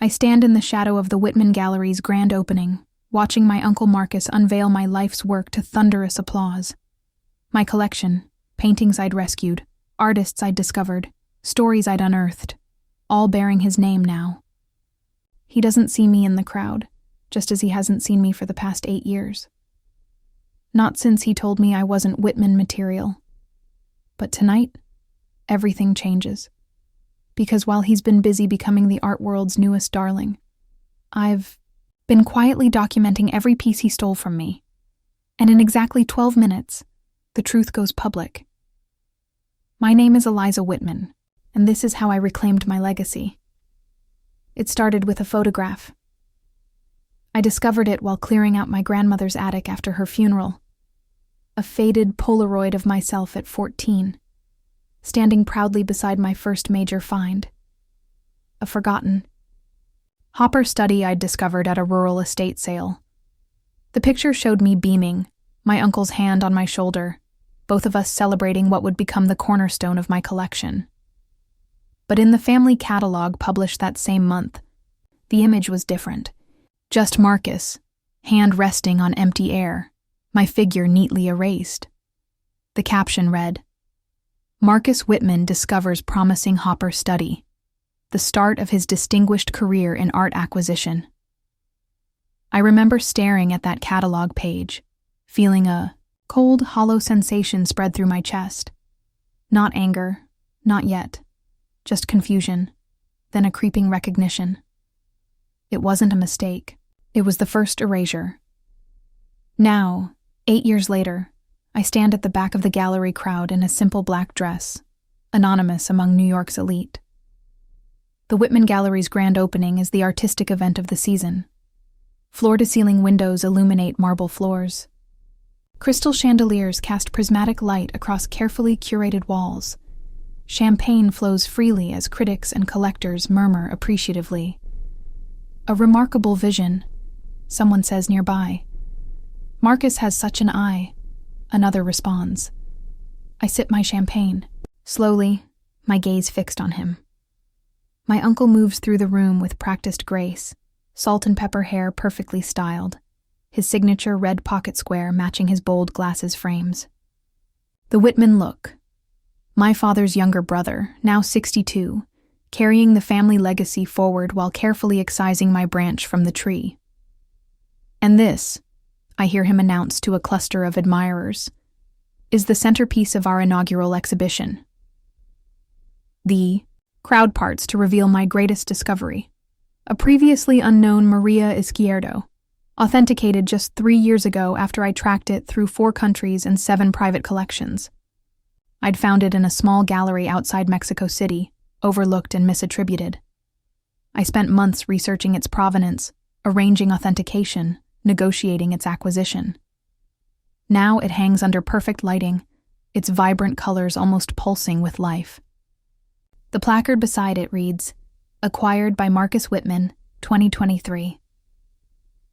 I stand in the shadow of the Whitman Gallery's grand opening, watching my Uncle Marcus unveil my life's work to thunderous applause. My collection, paintings I'd rescued, artists I'd discovered, stories I'd unearthed, all bearing his name now. He doesn't see me in the crowd, just as he hasn't seen me for the past 8 years. Not since he told me I wasn't Whitman material. But tonight, everything changes. Because while he's been busy becoming the art world's newest darling, I've been quietly documenting every piece he stole from me. And in exactly 12 minutes, the truth goes public. My name is Eliza Whitman, and this is how I reclaimed my legacy. It started with a photograph. I discovered it while clearing out my grandmother's attic after her funeral. A faded Polaroid of myself at 14, standing proudly beside my first major find. A forgotten Hopper study I'd discovered at a rural estate sale. The picture showed me beaming, my uncle's hand on my shoulder, both of us celebrating what would become the cornerstone of my collection. But in the family catalog published that same month, the image was different. Just Marcus, hand resting on empty air, my figure neatly erased. The caption read, "Marcus Whitman discovers promising Hopper study, the start of his distinguished career in art acquisition." I remember staring at that catalog page, feeling a cold, hollow sensation spread through my chest. Not anger, not yet, just confusion, then a creeping recognition. It wasn't a mistake. It was the first erasure. Now, 8 years later, I stand at the back of the gallery crowd in a simple black dress, anonymous among New York's elite. The Whitman Gallery's grand opening is the artistic event of the season. Floor-to-ceiling windows illuminate marble floors. Crystal chandeliers cast prismatic light across carefully curated walls. Champagne flows freely as critics and collectors murmur appreciatively. "A remarkable vision," someone says nearby. "Marcus has such an eye," another responds. I sip my champagne, slowly, my gaze fixed on him. My uncle moves through the room with practiced grace, salt and pepper hair perfectly styled, his signature red pocket square matching his bold glasses frames. The Whitman look. My father's younger brother, now 62, carrying the family legacy forward while carefully excising my branch from the tree. "And this," I hear him announce to a cluster of admirers, "is the centerpiece of our inaugural exhibition." The crowd parts to reveal my greatest discovery, a previously unknown Maria Izquierdo, authenticated just 3 years ago after I tracked it through 4 countries and 7 private collections. I'd found it in a small gallery outside Mexico City, overlooked and misattributed. I spent months researching its provenance, arranging authentication, negotiating its acquisition. Now it hangs under perfect lighting, its vibrant colors almost pulsing with life. The placard beside it reads, "Acquired by Marcus Whitman, 2023.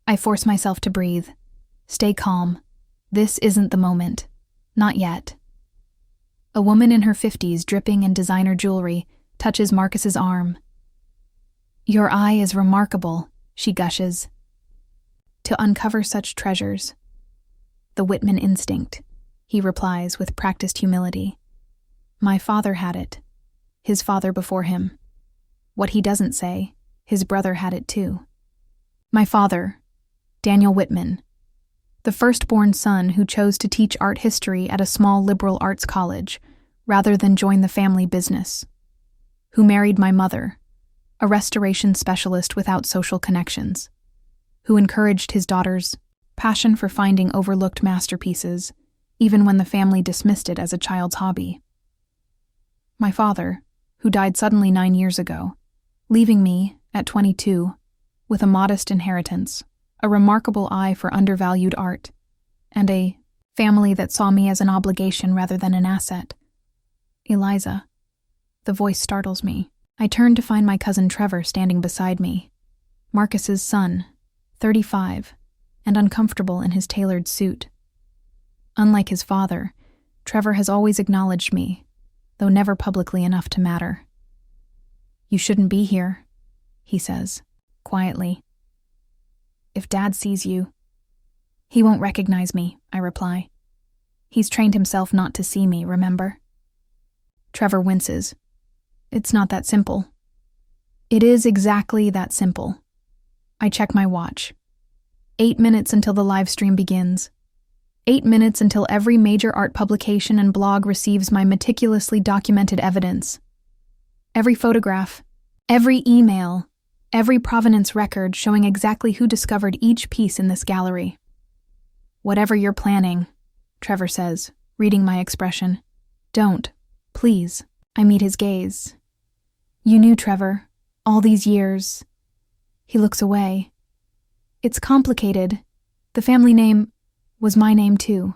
I force myself to breathe. Stay calm. This isn't the moment. Not yet. A woman in her 50s, dripping in designer jewelry, touches Marcus's arm. "Your eye is remarkable," she gushes. "To uncover such treasures." "The Whitman instinct," he replies with practiced humility. "My father had it. His father before him. What he doesn't say, his brother had it too. My father, Daniel Whitman, the firstborn son who chose to teach art history at a small liberal arts college rather than join the family business, who married my mother, a restoration specialist without social connections, who encouraged his daughter's passion for finding overlooked masterpieces, even when the family dismissed it as a child's hobby. My father, who died suddenly 9 years ago, leaving me, at 22, with a modest inheritance, a remarkable eye for undervalued art, and a family that saw me as an obligation rather than an asset. Eliza. The voice startles me. I turn to find my cousin Trevor standing beside me. Marcus's son, 35, and uncomfortable in his tailored suit. Unlike his father, Trevor has always acknowledged me, though never publicly enough to matter. "You shouldn't be here," he says. quietly. "If Dad sees you..." "He won't recognize me," I reply. "He's trained himself not to see me, remember?" Trevor winces. "It's not that simple." It is exactly that simple. I check my watch. 8 minutes until the live stream begins. 8 minutes until every major art publication and blog receives my meticulously documented evidence. Every photograph, every email, every provenance record showing exactly who discovered each piece in this gallery. "Whatever you're planning," Trevor says, reading my expression. "Don't, please." I meet his gaze. "You knew, Trevor, all these years." He looks away. "It's complicated. The family name was my name too."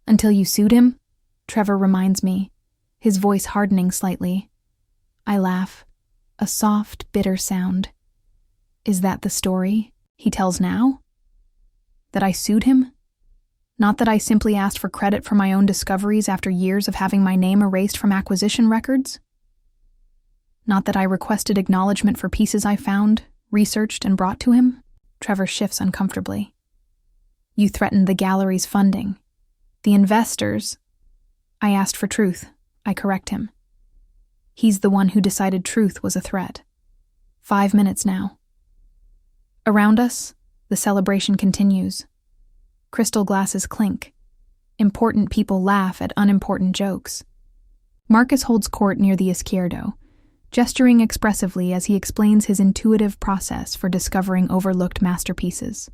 "Until you sued him?" Trevor reminds me, his voice hardening slightly. I laugh, a soft, bitter sound. "Is that the story he tells now? That I sued him? Not that I simply asked for credit for my own discoveries after years of having my name erased from acquisition records? Not that I requested acknowledgement for pieces I found, researched, and brought to him?" Trevor shifts uncomfortably. "You threatened the gallery's funding. The investors..." "I asked for truth," I correct him. He's the one who decided truth was a threat. 5 minutes now. Around us, the celebration continues. Crystal glasses clink. Important people laugh at unimportant jokes. Marcus holds court near the Izquierdo, gesturing expressively as he explains his intuitive process for discovering overlooked masterpieces.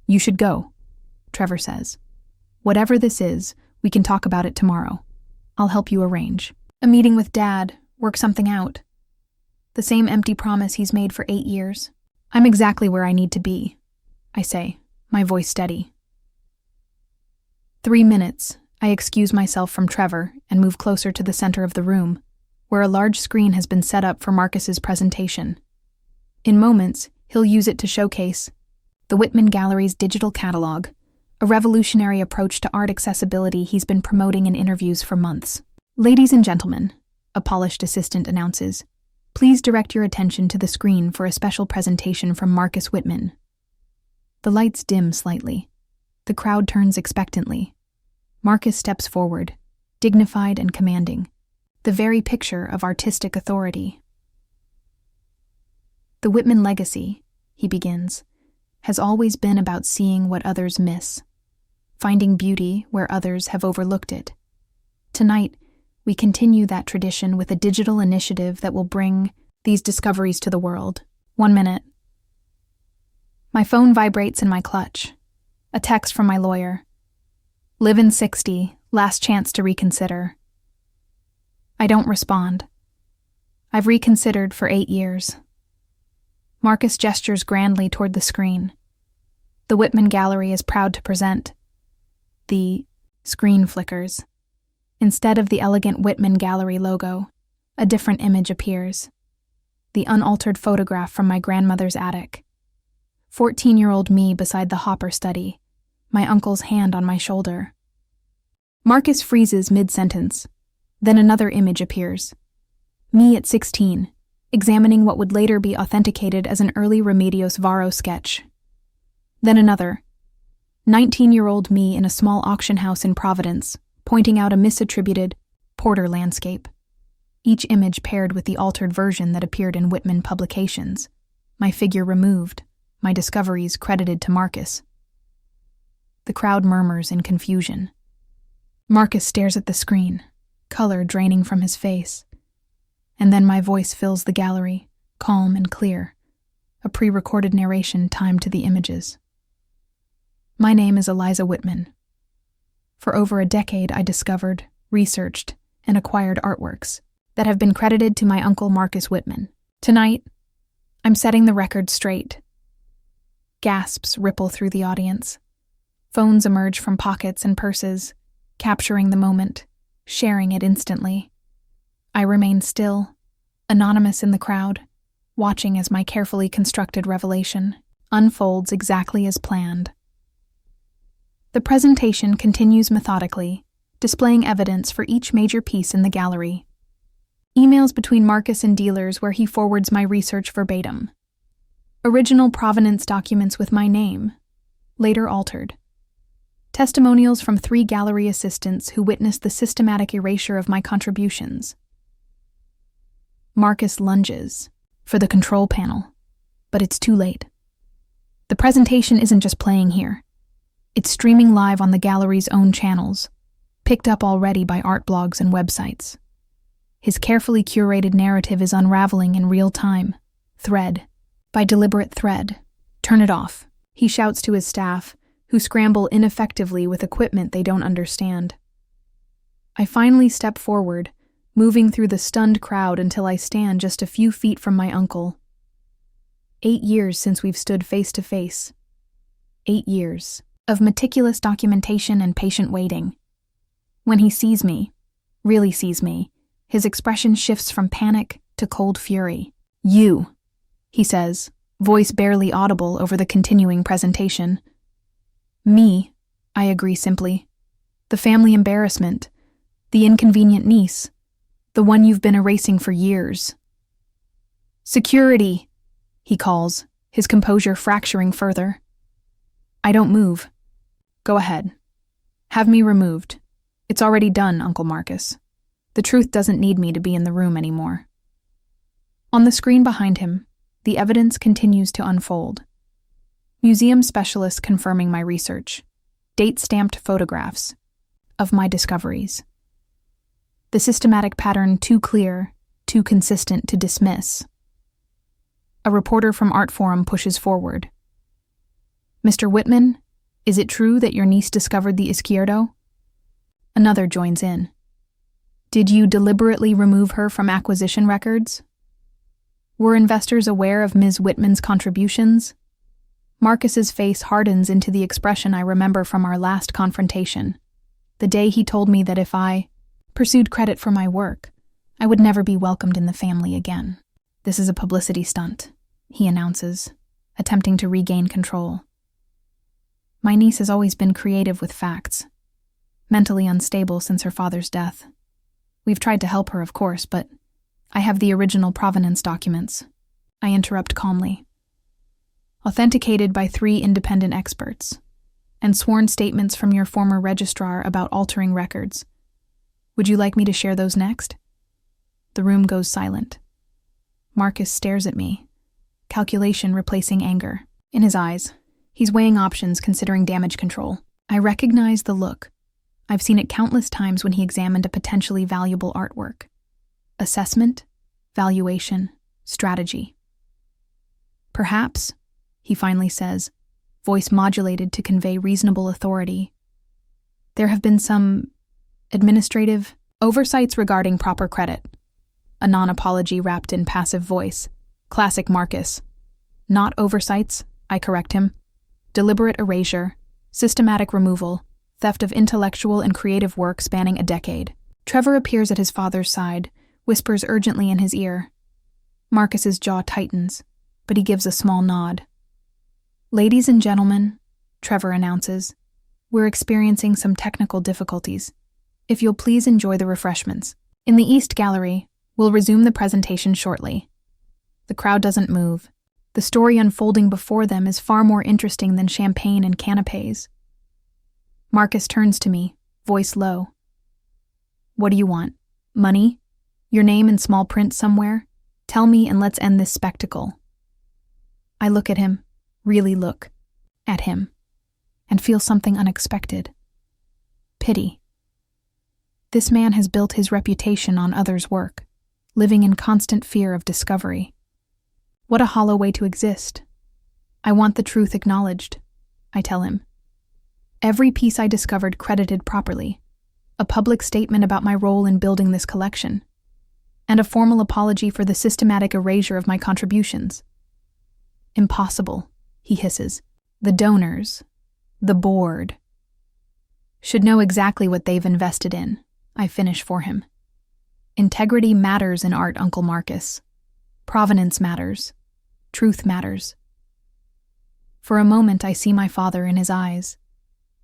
"You should go," Trevor says. "Whatever this is, we can talk about it tomorrow. I'll help you arrange a meeting with Dad, work something out." The same empty promise he's made for 8 years. "I'm exactly where I need to be," I say, my voice steady. 3 minutes, I excuse myself from Trevor and move closer to the center of the room, where a large screen has been set up for Marcus's presentation. In moments, he'll use it to showcase the Whitman Gallery's digital catalog, a revolutionary approach to art accessibility he's been promoting in interviews for months. "Ladies and gentlemen," a polished assistant announces, "please direct your attention to the screen for a special presentation from Marcus Whitman." The lights dim slightly. The crowd turns expectantly. Marcus steps forward, dignified and commanding, the very picture of artistic authority. "The Whitman legacy," he begins, "has always been about seeing what others miss, finding beauty where others have overlooked it. Tonight, we continue that tradition with a digital initiative that will bring these discoveries to the world." 1 minute. My phone vibrates in my clutch. A text from my lawyer. "Live in 60, last chance to reconsider." I don't respond. I've reconsidered for 8 years. Marcus gestures grandly toward the screen. The Whitman Gallery is proud to present. The screen flickers. Instead of the elegant Whitman Gallery logo, a different image appears. The unaltered photograph from my grandmother's attic. 14-year-old me beside the Hopper study, my uncle's hand on my shoulder. Marcus freezes mid-sentence. Then another image appears. Me at 16, examining what would later be authenticated as an early Remedios Varo sketch. Then another. 19-year-old me in a small auction house in Providence, pointing out a misattributed Porter landscape. Each image paired with the altered version that appeared in Whitman publications. My figure removed, my discoveries credited to Marcus. The crowd murmurs in confusion. Marcus stares at the screen, color draining from his face. And then my voice fills the gallery, calm and clear, a pre-recorded narration timed to the images. My name is Eliza Whitman. For over a decade, I discovered, researched, and acquired artworks that have been credited to my uncle Marcus Whitman. Tonight, I'm setting the record straight. Gasps ripple through the audience. Phones emerge from pockets and purses, capturing the moment, sharing it instantly. I remain still, anonymous in the crowd, watching as my carefully constructed revelation unfolds exactly as planned. The presentation continues methodically, displaying evidence for each major piece in the gallery. Emails between Marcus and dealers where he forwards my research verbatim. Original provenance documents with my name, later altered. Testimonials from 3 gallery assistants who witnessed the systematic erasure of my contributions. Marcus lunges for the control panel, but it's too late. The presentation isn't just playing here. It's streaming live on the gallery's own channels, picked up already by art blogs and websites. His carefully curated narrative is unraveling in real time, thread by deliberate thread. Turn it off, he shouts to his staff, who scramble ineffectively with equipment they don't understand. I finally step forward, moving through the stunned crowd until I stand just a few feet from my uncle. 8 years since we've stood face to face. 8 years of meticulous documentation and patient waiting. When he sees me, really sees me, his expression shifts from panic to cold fury. "You," he says, voice barely audible over the continuing presentation. "Me," I agree simply. "The family embarrassment, the inconvenient niece, the one you've been erasing for years." "Security," he calls, his composure fracturing further. I don't move. "Go ahead. Have me removed. It's already done, Uncle Marcus. The truth doesn't need me to be in the room anymore." On the screen behind him, the evidence continues to unfold. Museum specialists confirming my research, date-stamped photographs of my discoveries. The systematic pattern too clear, too consistent to dismiss. A reporter from Art Forum pushes forward. "Mr. Whitman, is it true that your niece discovered the Izquierdo?" Another joins in. "Did you deliberately remove her from acquisition records? Were investors aware of Ms. Whitman's contributions?" Marcus's face hardens into the expression I remember from our last confrontation, the day he told me that if I pursued credit for my work, I would never be welcomed in the family again. "This is a publicity stunt," he announces, attempting to regain control. "My niece has always been creative with facts, mentally unstable since her father's death. We've tried to help her, of course, but I have the original provenance documents," I interrupt calmly. "Authenticated by 3 independent experts, and sworn statements from your former registrar about altering records. Would you like me to share those next?" The room goes silent. Marcus stares at me, calculation replacing anger. In his eyes, he's weighing options, considering damage control. I recognize the look. I've seen it countless times when he examined a potentially valuable artwork. Assessment, valuation, strategy. "Perhaps," he finally says, voice modulated to convey reasonable authority, "there have been some administrative oversights regarding proper credit." A non-apology wrapped in passive voice. Classic Marcus. "Not oversights," I correct him. "Deliberate erasure, systematic removal, theft of intellectual and creative work spanning a decade." Trevor appears at his father's side, whispers urgently in his ear. Marcus's jaw tightens, but he gives a small nod. "Ladies and gentlemen," Trevor announces, "we're experiencing some technical difficulties. If you'll please enjoy the refreshments. In the East Gallery, we'll resume the presentation shortly." The crowd doesn't move. The story unfolding before them is far more interesting than champagne and canapes. Marcus turns to me, voice low. "What do you want? Money? Your name in small print somewhere? Tell me and let's end this spectacle." I look at him, really look at him, and feel something unexpected. Pity. This man has built his reputation on others' work, living in constant fear of discovery. What a hollow way to exist. "I want the truth acknowledged," I tell him. "Every piece I discovered credited properly, a public statement about my role in building this collection, and a formal apology for the systematic erasure of my contributions." "Impossible," he hisses. "The donors, the board, should know exactly what they've invested in," I finish for him. "Integrity matters in art, Uncle Marcus. Provenance matters. Truth matters." For a moment I see my father in his eyes,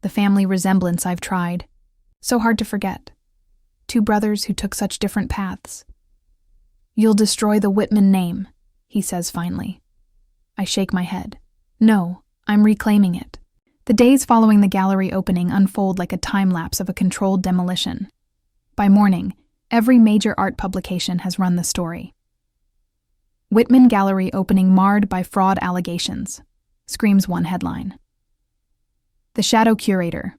the family resemblance I've tried, so hard to forget. 2 brothers who took such different paths. "You'll destroy the Whitman name," he says finally. I shake my head. No, I'm reclaiming it. The days following the gallery opening unfold like a time-lapse of a controlled demolition. By morning, every major art publication has run the story. Whitman Gallery opening marred by fraud allegations, screams one headline. The Shadow Curator.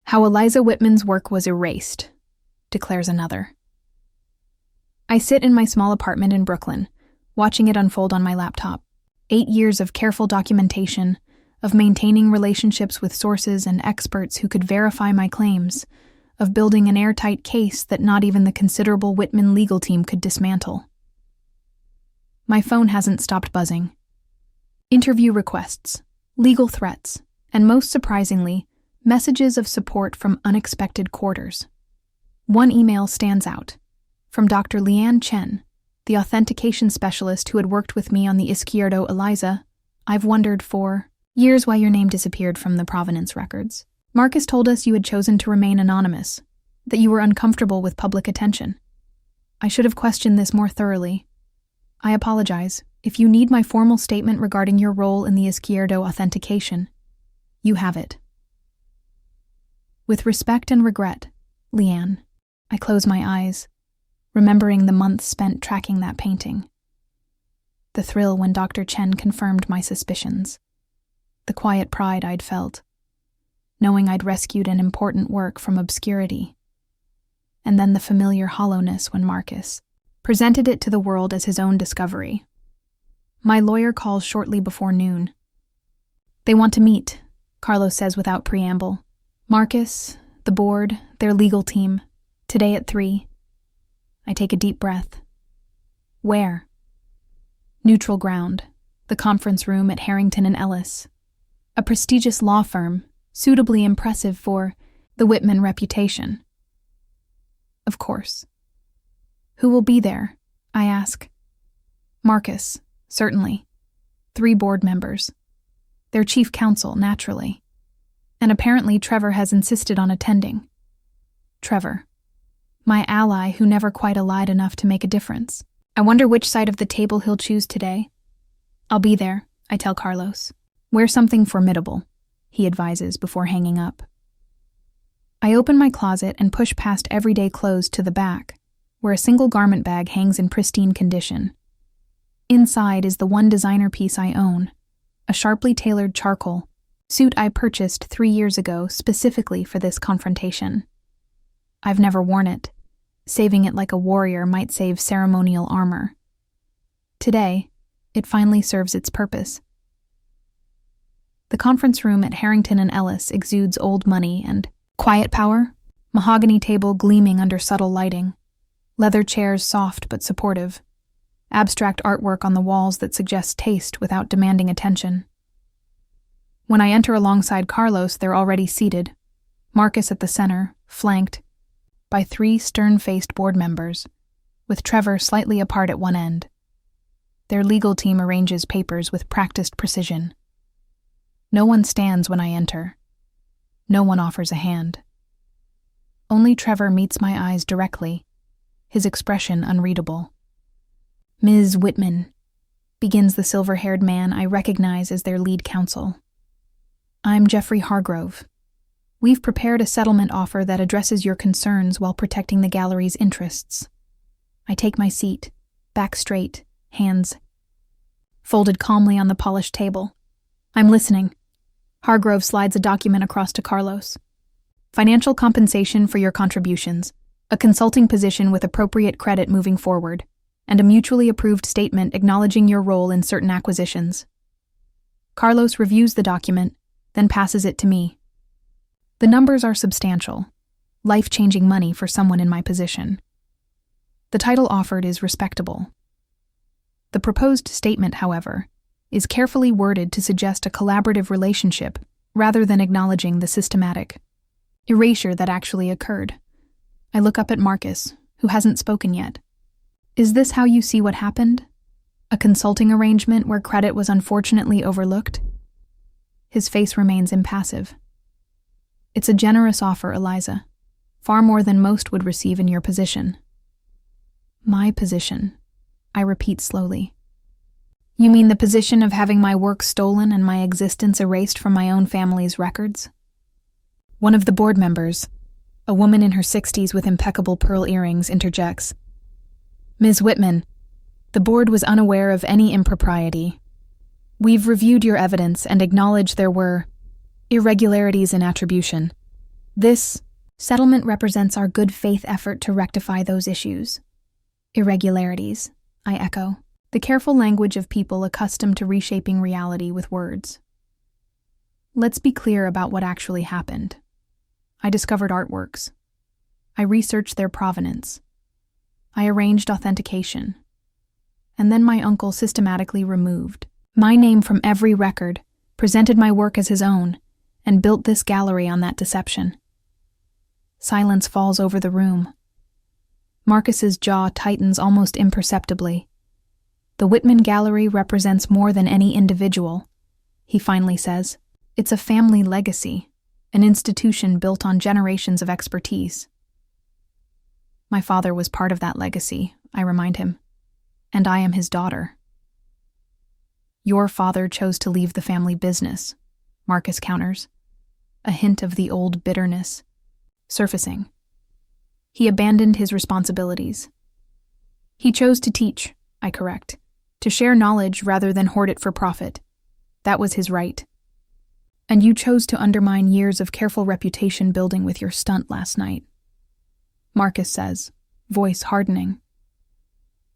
How Eliza Whitman's work was erased, declares another. I sit in my small apartment in Brooklyn, watching it unfold on my laptop. 8 years of careful documentation, of maintaining relationships with sources and experts who could verify my claims, of building an airtight case that not even the considerable Whitman legal team could dismantle. My phone hasn't stopped buzzing. Interview requests, legal threats, and most surprisingly, messages of support from unexpected quarters. One email stands out, from Dr. Leanne Chen, the authentication specialist who had worked with me on the Izquierdo Eliza. I've wondered for years why your name disappeared from the provenance records. Marcus told us you had chosen to remain anonymous, that you were uncomfortable with public attention. I should have questioned this more thoroughly. I apologize. If you need my formal statement regarding your role in the Izquierdo authentication, you have it. With respect and regret, Leanne, I close my eyes, remembering the months spent tracking that painting. The thrill when Dr. Chen confirmed my suspicions. The quiet pride I'd felt, knowing I'd rescued an important work from obscurity. And then the familiar hollowness when Marcus presented it to the world as his own discovery. My lawyer calls shortly before noon. They want to meet, Carlos says without preamble. Marcus, the board, their legal team, today at 3. I take a deep breath. Where? Neutral ground, the conference room at Harrington and Ellis. A prestigious law firm, suitably impressive for the Whitman reputation. Of course. Who will be there? I ask. Marcus, certainly. 3 board members. Their chief counsel, naturally. And apparently Trevor has insisted on attending. Trevor. My ally who never quite allied enough to make a difference. I wonder which side of the table he'll choose today. I'll be there, I tell Carlos. Wear something formidable, he advises before hanging up. I open my closet and push past everyday clothes to the back, where a single garment bag hangs in pristine condition. Inside is the one designer piece I own, a sharply tailored charcoal suit I purchased 3 years ago specifically for this confrontation. I've never worn it, saving it like a warrior might save ceremonial armor. Today, it finally serves its purpose. The conference room at Harrington and Ellis exudes old money and quiet power, mahogany table gleaming under subtle lighting, leather chairs soft but supportive, abstract artwork on the walls that suggests taste without demanding attention. When I enter alongside Carlos, they're already seated, Marcus at the center, flanked by 3 stern-faced board members, with Trevor slightly apart at one end. Their legal team arranges papers with practiced precision. No one stands when I enter. No one offers a hand. Only Trevor meets my eyes directly, his expression unreadable. Ms. Whitman, begins the silver-haired man I recognize as their lead counsel. I'm Jeffrey Hargrove. We've prepared a settlement offer that addresses your concerns while protecting the gallery's interests. I take my seat, back straight, hands folded calmly on the polished table. I'm listening. Hargrove slides a document across to Carlos. Financial compensation for your contributions, a consulting position with appropriate credit moving forward, and a mutually approved statement acknowledging your role in certain acquisitions. Carlos reviews the document, then passes it to me. The numbers are substantial, life-changing money for someone in my position. The title offered is respectable. The proposed statement, however, is carefully worded to suggest a collaborative relationship rather than acknowledging the systematic erasure that actually occurred. I look up at Marcus, who hasn't spoken yet. Is this how you see what happened? A consulting arrangement where credit was unfortunately overlooked? His face remains impassive. It's a generous offer, Eliza. Far more than most would receive in your position. My position, I repeat slowly. You mean the position of having my work stolen and my existence erased from my own family's records? One of the board members, a woman in her 60s with impeccable pearl earrings, interjects. Ms. Whitman, the board was unaware of any impropriety. We've reviewed your evidence and acknowledge there were irregularities in attribution. This settlement represents our good faith effort to rectify those issues. Irregularities, I echo, the careful language of people accustomed to reshaping reality with words. Let's be clear about what actually happened. I discovered artworks. I researched their provenance. I arranged authentication. And then my uncle systematically removed my name from every record, presented my work as his own, and built this gallery on that deception. Silence falls over the room. Marcus's jaw tightens almost imperceptibly. The Whitman Gallery represents more than any individual, he finally says. It's a family legacy, an institution built on generations of expertise. My father was part of that legacy, I remind him, and I am his daughter. Your father chose to leave the family business, Marcus counters, a hint of the old bitterness surfacing. He abandoned his responsibilities. He chose to teach, I correct, to share knowledge rather than hoard it for profit. That was his right. And you chose to undermine years of careful reputation building with your stunt last night. Marcus says, voice hardening.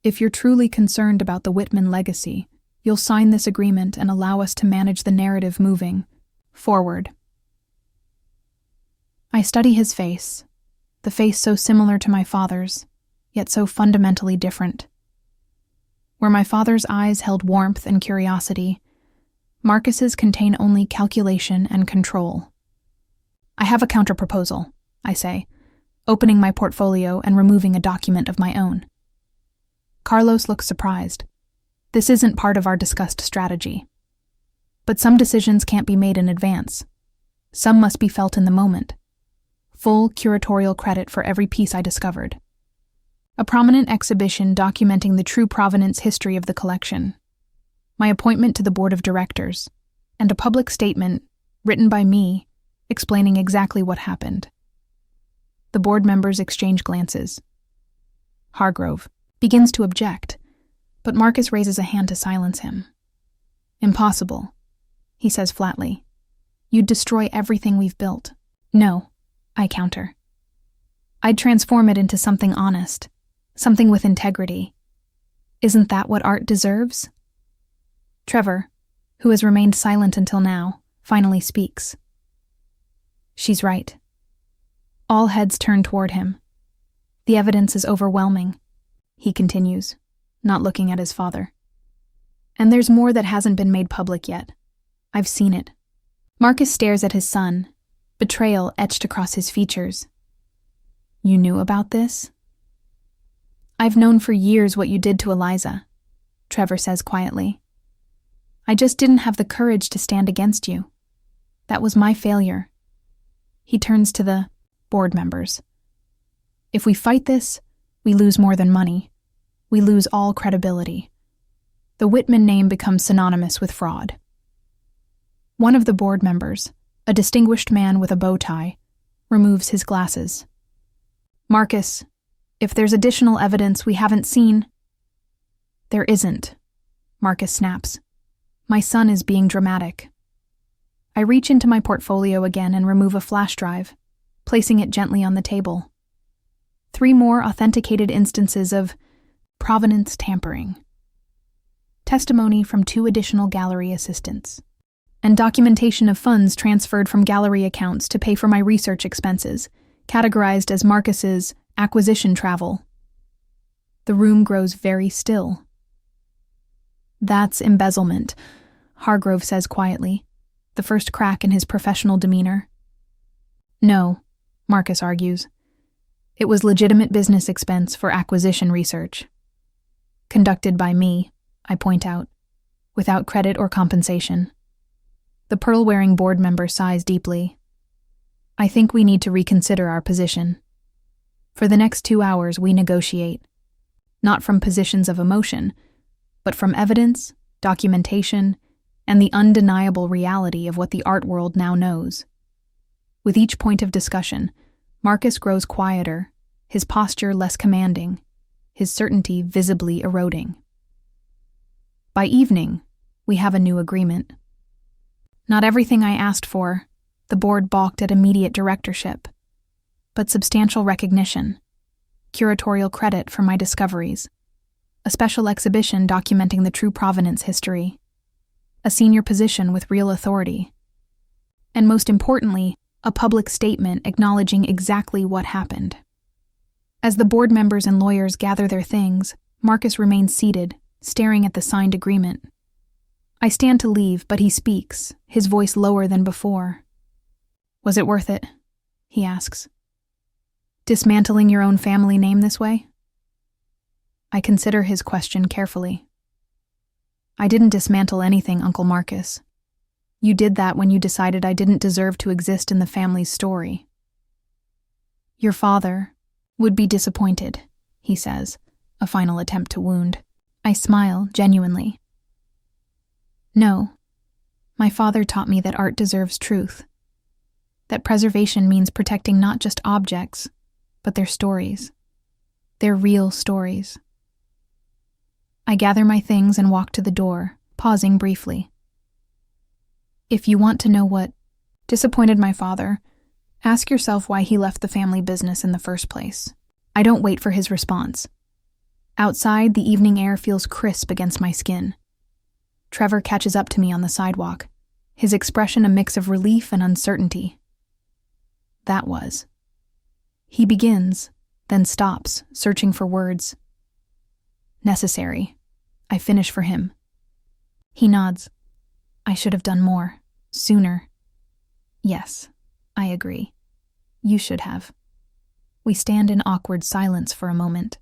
If you're truly concerned about the Whitman legacy, you'll sign this agreement and allow us to manage the narrative moving forward. I study his face, the face so similar to my father's, yet so fundamentally different. Where my father's eyes held warmth and curiosity, Marcus's contain only calculation and control. I have a counterproposal, I say, opening my portfolio and removing a document of my own. Carlos looks surprised. This isn't part of our discussed strategy. But some decisions can't be made in advance. Some must be felt in the moment. Full curatorial credit for every piece I discovered. A prominent exhibition documenting the true provenance history of the collection. My appointment to the board of directors, and a public statement, written by me, explaining exactly what happened. The board members exchange glances. Hargrove begins to object, but Marcus raises a hand to silence him. Impossible, he says flatly. You'd destroy everything we've built. No, I counter. I'd transform it into something honest, something with integrity. Isn't that what art deserves? Trevor, who has remained silent until now, finally speaks. She's right. All heads turn toward him. The evidence is overwhelming, he continues, not looking at his father. And there's more that hasn't been made public yet. I've seen it. Marcus stares at his son, betrayal etched across his features. You knew about this? I've known for years what you did to Eliza, Trevor says quietly. I just didn't have the courage to stand against you. That was my failure. He turns to the board members. If we fight this, we lose more than money. We lose all credibility. The Whitman name becomes synonymous with fraud. One of the board members, a distinguished man with a bow tie, removes his glasses. Marcus, if there's additional evidence we haven't seen... There isn't, Marcus snaps. My son is being dramatic. I reach into my portfolio again and remove a flash drive, placing it gently on the table. 3 more authenticated instances of provenance tampering. Testimony from 2 additional gallery assistants. And documentation of funds transferred from gallery accounts to pay for my research expenses, categorized as Marcus's acquisition travel. The room grows very still. That's embezzlement, Hargrove says quietly, the first crack in his professional demeanor. No, Marcus argues. It was legitimate business expense for acquisition research. Conducted by me, I point out, without credit or compensation. The pearl-wearing board member sighs deeply. I think we need to reconsider our position. For the next 2 hours, we negotiate. Not from positions of emotion, but from evidence, documentation, and the undeniable reality of what the art world now knows. With each point of discussion, Marcus grows quieter, his posture less commanding, his certainty visibly eroding. By evening, we have a new agreement. Not everything I asked for, the board balked at immediate directorship, but substantial recognition, curatorial credit for my discoveries, a special exhibition documenting the true provenance history, a senior position with real authority, and most importantly, a public statement acknowledging exactly what happened. As the board members and lawyers gather their things, Marcus remains seated, staring at the signed agreement. I stand to leave, but he speaks, his voice lower than before. "Was it worth it?" he asks. "Dismantling your own family name this way?" I consider his question carefully. "I didn't dismantle anything, Uncle Marcus. You did that when you decided I didn't deserve to exist in the family's story." "Your father would be disappointed," he says, a final attempt to wound. I smile, genuinely. "No. My father taught me that art deserves truth. That preservation means protecting not just objects, but their stories. Their real stories." I gather my things and walk to the door, pausing briefly. "If you want to know what disappointed my father, ask yourself why he left the family business in the first place." I don't wait for his response. Outside, the evening air feels crisp against my skin. Trevor catches up to me on the sidewalk, his expression a mix of relief and uncertainty. That was. He begins, then stops, searching for words. "Necessary," I finish for him. He nods. "I should have done more, sooner." "Yes," I agree. "You should have." We stand in awkward silence for a moment.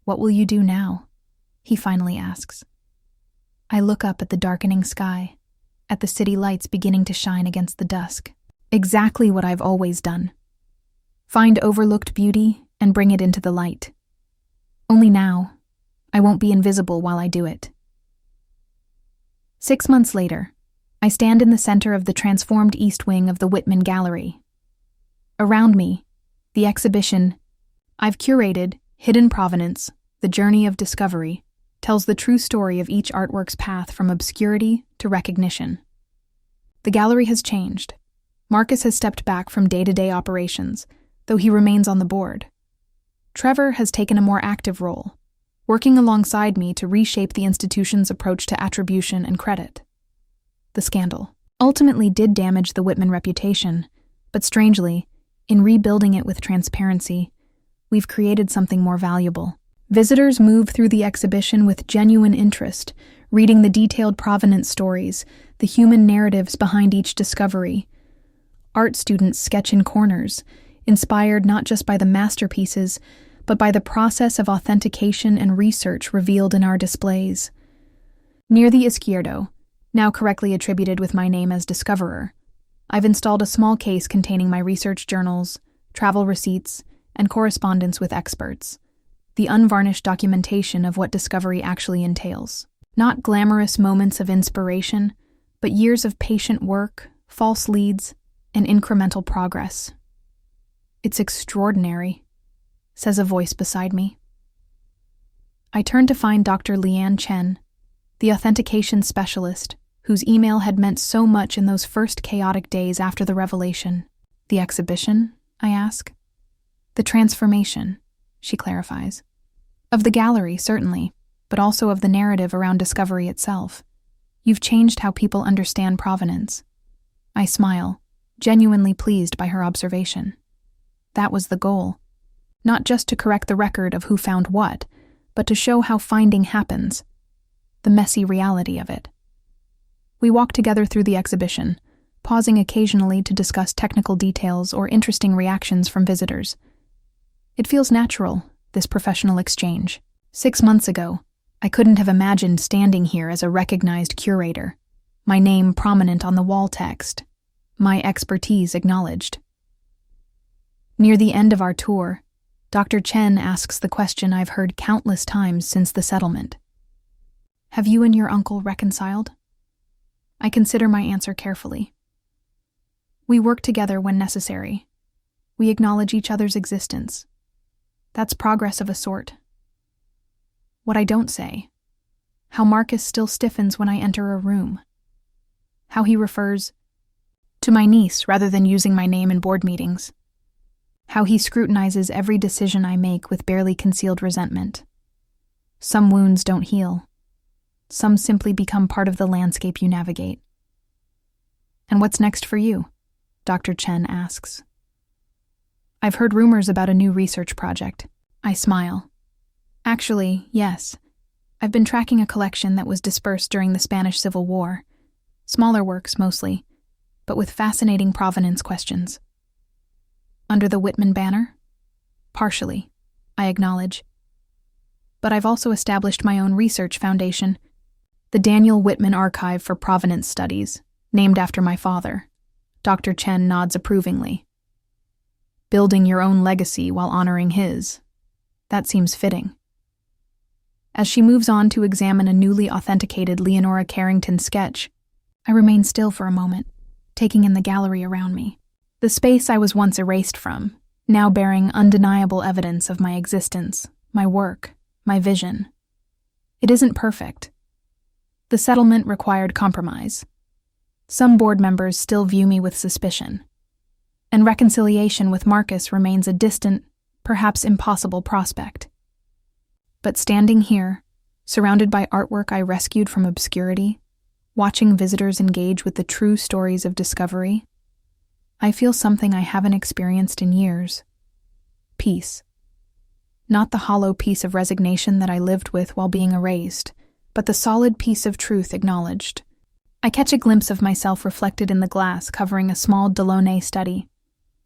"What will you do now?" he finally asks. I look up at the darkening sky, at the city lights beginning to shine against the dusk. Exactly what I've always done. Find overlooked beauty and bring it into the light. Only now, I won't be invisible while I do it. 6 months later, I stand in the center of the transformed east wing of the Whitman Gallery. Around me, the exhibition I've curated, Hidden Provenance, The Journey of Discovery, tells the true story of each artwork's path from obscurity to recognition. The gallery has changed. Marcus has stepped back from day-to-day operations, though he remains on the board. Trevor has taken a more active role, working alongside me to reshape the institution's approach to attribution and credit. The scandal ultimately did damage the Whitman reputation, but strangely, in rebuilding it with transparency, we've created something more valuable. Visitors move through the exhibition with genuine interest, reading the detailed provenance stories, the human narratives behind each discovery. Art students sketch in corners, inspired not just by the masterpieces, but by the process of authentication and research revealed in our displays. Near the Izquierdo, now correctly attributed with my name as discoverer, I've installed a small case containing my research journals, travel receipts, and correspondence with experts. The unvarnished documentation of what discovery actually entails. Not glamorous moments of inspiration, but years of patient work, false leads, and incremental progress. "It's extraordinary," says a voice beside me. I turn to find Dr. Leanne Chen, the authentication specialist, whose email had meant so much in those first chaotic days after the revelation. "The exhibition?" I ask. "The transformation," she clarifies. "Of the gallery, certainly, but also of the narrative around discovery itself. You've changed how people understand provenance." I smile, genuinely pleased by her observation. That was the goal. Not just to correct the record of who found what, but to show how finding happens, the messy reality of it. We walk together through the exhibition, pausing occasionally to discuss technical details or interesting reactions from visitors. It feels natural, this professional exchange. 6 months ago, I couldn't have imagined standing here as a recognized curator, my name prominent on the wall text, my expertise acknowledged. Near the end of our tour, Dr. Chen asks the question I've heard countless times since the settlement. Have you and your uncle reconciled? I consider my answer carefully. We work together when necessary. We acknowledge each other's existence. That's progress of a sort. What I don't say, how Marcus still stiffens when I enter a room. How he refers to my niece rather than using my name in board meetings. How he scrutinizes every decision I make with barely concealed resentment. Some wounds don't heal. Some simply become part of the landscape you navigate. And what's next for you? Dr. Chen asks. I've heard rumors about a new research project. I smile. Actually, yes. I've been tracking a collection that was dispersed during the Spanish Civil War. Smaller works, mostly, but with fascinating provenance questions. Under the Whitman banner? Partially, I acknowledge. But I've also established my own research foundation, the Daniel Whitman Archive for Provenance Studies, named after my father. Dr. Chen nods approvingly. Building your own legacy while honoring his. That seems fitting. As she moves on to examine a newly authenticated Leonora Carrington sketch, I remain still for a moment, taking in the gallery around me. The space I was once erased from, now bearing undeniable evidence of my existence, my work, my vision. It isn't perfect. The settlement required compromise. Some board members still view me with suspicion, and reconciliation with Marcus remains a distant, perhaps impossible prospect. But standing here, surrounded by artwork I rescued from obscurity, watching visitors engage with the true stories of discovery, I feel something I haven't experienced in years. Peace. Not the hollow piece of resignation that I lived with while being erased, but the solid piece of truth acknowledged. I catch a glimpse of myself reflected in the glass covering a small Delaunay study,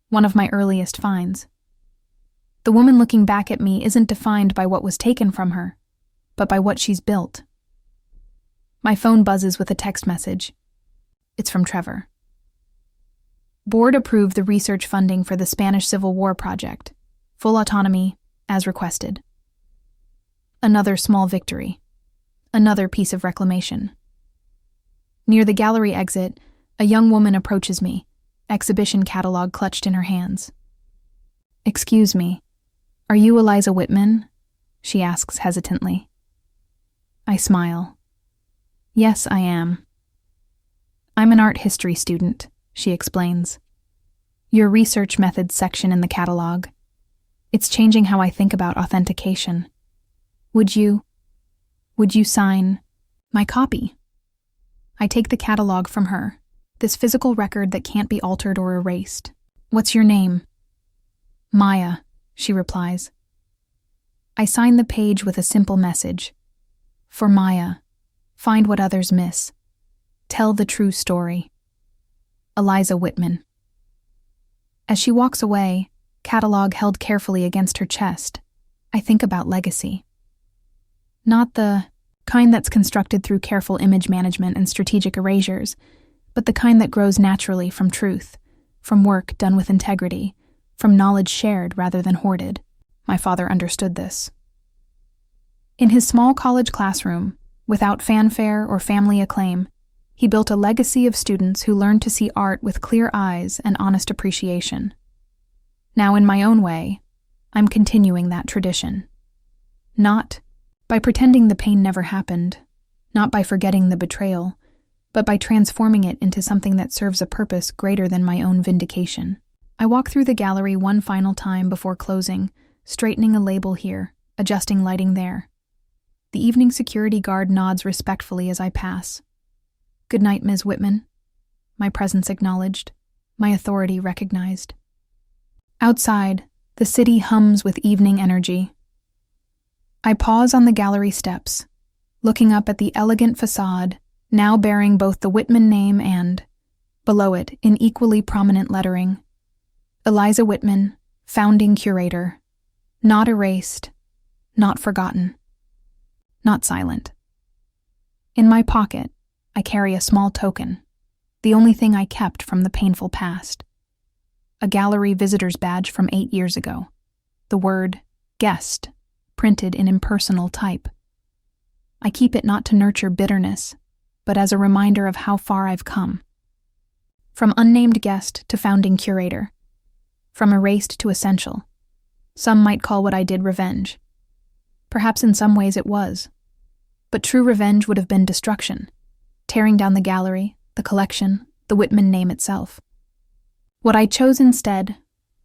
one of my earliest finds. The woman looking back at me isn't defined by what was taken from her, but by what she's built. My phone buzzes with a text message. It's from Trevor. Board approved the research funding for the Spanish Civil War project. Full autonomy, as requested. Another small victory. Another piece of reclamation. Near the gallery exit, a young woman approaches me, exhibition catalog clutched in her hands. Excuse me, are you Eliza Whitman? She asks hesitantly. I smile. Yes, I am. I'm an art history student, she explains. Your research methods section in the catalog. It's changing how I think about authentication. Would you sign my copy? I take the catalog from her, this physical record that can't be altered or erased. What's your name? Maya, she replies. I sign the page with a simple message. For Maya, find what others miss. Tell the true story. Eliza Whitman. As she walks away, catalog held carefully against her chest, I think about legacy. Not the kind that's constructed through careful image management and strategic erasures, but the kind that grows naturally from truth, from work done with integrity, from knowledge shared rather than hoarded. My father understood this. In his small college classroom, without fanfare or family acclaim, he built a legacy of students who learned to see art with clear eyes and honest appreciation. Now, in my own way, I'm continuing that tradition. Not by pretending the pain never happened, not by forgetting the betrayal, but by transforming it into something that serves a purpose greater than my own vindication. I walk through the gallery one final time before closing, straightening a label here, adjusting lighting there. The evening security guard nods respectfully as I pass. Good night, Ms. Whitman. My presence acknowledged, my authority recognized. Outside, the city hums with evening energy. I pause on the gallery steps, looking up at the elegant facade, now bearing both the Whitman name and, below it, in equally prominent lettering, Eliza Whitman, founding curator, not erased, not forgotten, not silent. In my pocket, I carry a small token, the only thing I kept from the painful past. A gallery visitor's badge from 8 years ago. The word, guest, printed in impersonal type. I keep it not to nurture bitterness, but as a reminder of how far I've come. From unnamed guest to founding curator. From erased to essential. Some might call what I did revenge. Perhaps in some ways it was. But true revenge would have been destruction, tearing down the gallery, the collection, the Whitman name itself. What I chose instead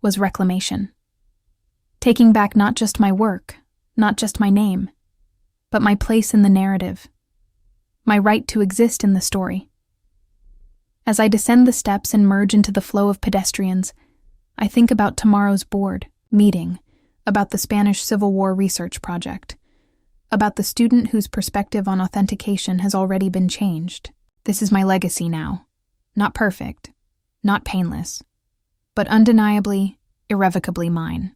was reclamation. Taking back not just my work, not just my name, but my place in the narrative, my right to exist in the story. As I descend the steps and merge into the flow of pedestrians, I think about tomorrow's board meeting, about the Spanish Civil War research project, about the student whose perspective on authentication has already been changed. This is my legacy now. Not perfect, not painless, but undeniably, irrevocably mine.